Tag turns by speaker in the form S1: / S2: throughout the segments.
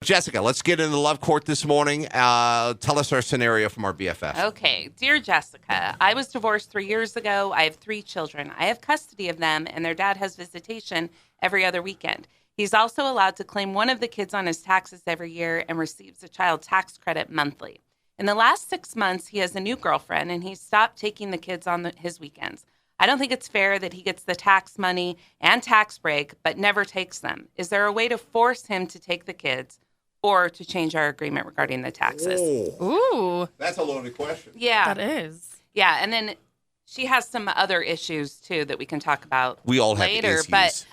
S1: Jessica, let's get into the love court this morning. Tell us our scenario from our BFF.
S2: Okay. Dear Jessica, I was divorced 3 years ago. I have 3 children. I have custody of them, and their dad has visitation every other weekend. He's also allowed to claim one of the kids on his taxes every year and receives a child tax credit monthly. In the last 6 months, he has a new girlfriend, and he's stopped taking the kids on his weekends. I don't think it's fair that he gets the tax money and tax break, but never takes them. Is there a way to force him to take the kids or to change our agreement regarding the taxes?
S3: Ooh.
S1: That's a loaded question.
S2: Yeah.
S3: That is.
S2: Yeah, and then she has some other issues, too, that we can talk about
S1: We all have
S2: later.
S1: issues.
S2: But,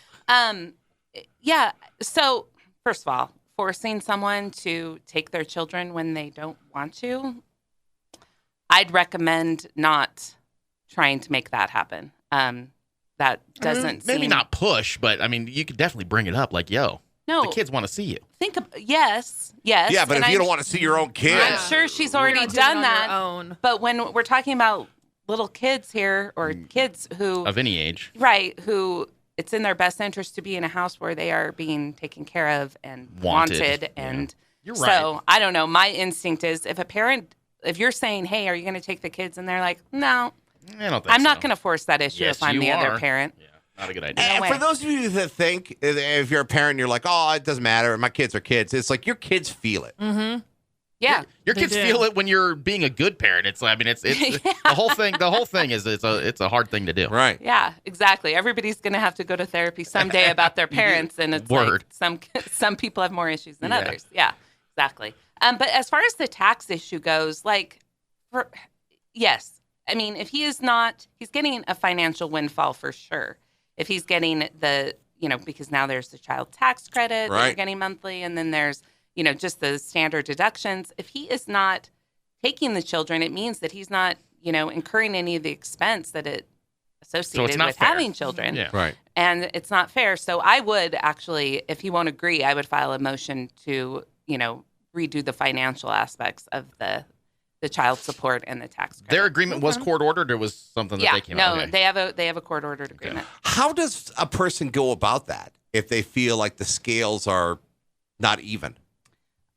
S2: yeah, so first of all, forcing someone to take their children when they don't want to, I'd recommend not trying to make that happen. That doesn't
S4: maybe
S2: seem...
S4: not push, but I mean, you could definitely bring it up. Like, yo,
S2: No.
S4: the kids want to see you.
S2: Yes.
S1: Yeah, but
S2: and
S1: if you don't want to see your own kid.
S2: I'm sure she's already
S3: You're not doing
S2: done
S3: it on
S2: that.
S3: your own.
S2: But when we're talking about little kids here, or kids who...
S4: Of any age.
S2: Right, who it's in their best interest to be in a house where they are being taken care of and wanted. And
S4: You're
S2: so,
S4: right.
S2: I don't know. My instinct is if you're saying, hey, are you going to take the kids? And they're like, no,
S4: I don't think
S2: I'm not
S4: so.
S2: going to force that issue
S4: Yes,
S2: if I'm
S4: you
S2: the other
S4: are.
S2: parent.
S4: Yeah, not a good idea.
S1: And
S2: way.
S1: for those of you that think, if you're a parent, and you're like, oh, it doesn't matter. My kids are kids. It's like your kids feel it.
S3: Mm-hmm.
S2: Yeah.
S4: Your
S3: They
S4: kids
S3: do.
S4: feel it when you're being a good parent. It's the whole thing. The whole thing is it's a hard thing to do.
S1: Right.
S2: Yeah, exactly. Everybody's going to have to go to therapy someday about their parents, and it's
S4: Word.
S2: like some people have more issues than
S4: Yeah.
S2: others. Yeah, exactly. But as far as the tax issue goes, yes, I mean, if he is not, he's getting a financial windfall for sure. If he's getting because now there's the child tax credit that
S1: Right.
S2: you're getting monthly, and then there's, just the standard deductions. If he is not taking the children, it means that he's not, incurring any of the expense that it associated
S4: not
S2: with
S4: fair.
S2: having children.
S4: Yeah.
S1: Right.
S2: And it's not fair. So I would actually, if he won't agree, I would file a motion to, redo the financial aspects of the child support and the tax credit.
S4: Their agreement was court ordered, or was something that they came out? Okay.
S2: they have a court ordered agreement.
S1: How does a person go about that if they feel like the scales are not even?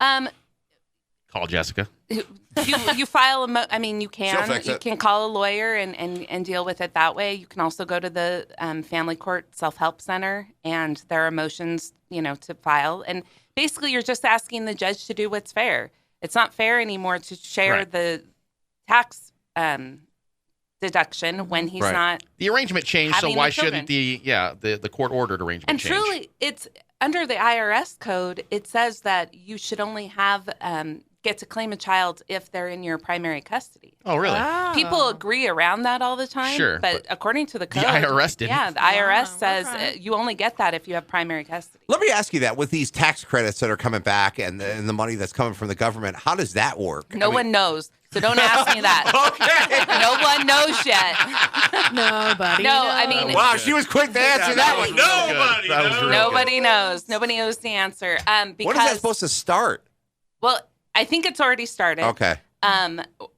S4: Call Jessica.
S2: You file you
S1: She'll fix it.
S2: can call a lawyer and deal with it that way. You can also go to the family court self-help center, and there are motions, to file. And basically you're just asking the judge to do what's fair. It's not fair anymore to share
S4: Right.
S2: the tax deduction when he's
S1: Right.
S2: not.
S4: The arrangement changed, so
S2: Having
S4: why
S2: the children.
S4: shouldn't the court ordered arrangement
S2: And
S4: change?
S2: truly, it's under the IRS code. It says that you should only have get to claim a child if they're in your primary custody.
S4: Oh, really?
S3: Wow.
S2: People agree around that all the time.
S4: Sure,
S2: but according to the code,
S4: IRS didn't.
S2: Yeah, the IRS says
S3: okay.
S2: you only get that if you have primary custody.
S1: Let me ask you that with these tax credits that are coming back and the money that's coming from the government, how does that work?
S2: No one knows, so don't ask me that.
S1: Okay.
S2: No one knows yet.
S3: Nobody.
S2: No,
S3: knows.
S2: I mean,
S1: Wow, she was quick to answer that one.
S4: Nobody That was knows. Real
S2: nobody knows. Nobody knows the answer. Because,
S1: When is that supposed to start?
S2: Well, I think it's already started.
S1: Okay.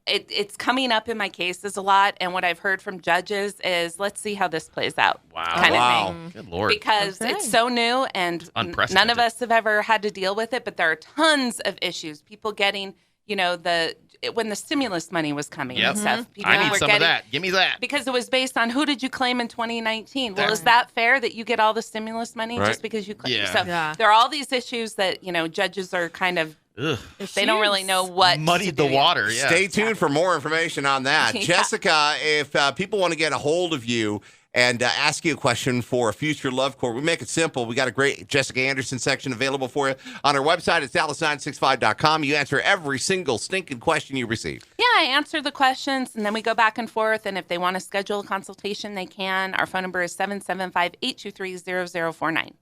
S2: It's coming up in my cases a lot, and what I've heard from judges is, let's see how this plays out.
S4: Wow.
S2: Kind
S1: Wow.
S2: of thing.
S4: Good Lord.
S2: Because
S3: Okay.
S2: it's so new, and
S4: unprecedented.
S2: none of us have ever had to deal with it, but there are tons of issues. People getting, when the stimulus money was coming
S4: Yep.
S2: and stuff. People
S4: I need
S2: were
S4: some
S2: getting,
S4: of that. Give me that.
S2: Because it was based on who did you claim in 2019. Well,
S4: That's-
S2: is that fair that you get all the stimulus money
S1: Right.
S2: just because you claim?
S4: Yeah.
S2: So
S3: Yeah.
S2: there are all these issues that, judges are kind of,
S4: Ugh.
S2: they don't really know what
S4: Muddied
S2: to
S4: the
S2: do yet.
S4: water. Yeah.
S1: Stay tuned for more information on that.
S2: Yeah.
S1: Jessica, if people want to get a hold of you and ask you a question for a future love court, we make it simple. We got a great Jessica Anderson section available for you on our website. It's dallas965.com. You answer every single stinking question you receive.
S2: Yeah, I answer the questions, and then we go back and forth. And if they want to schedule a consultation, they can. Our phone number is 775-823-0049.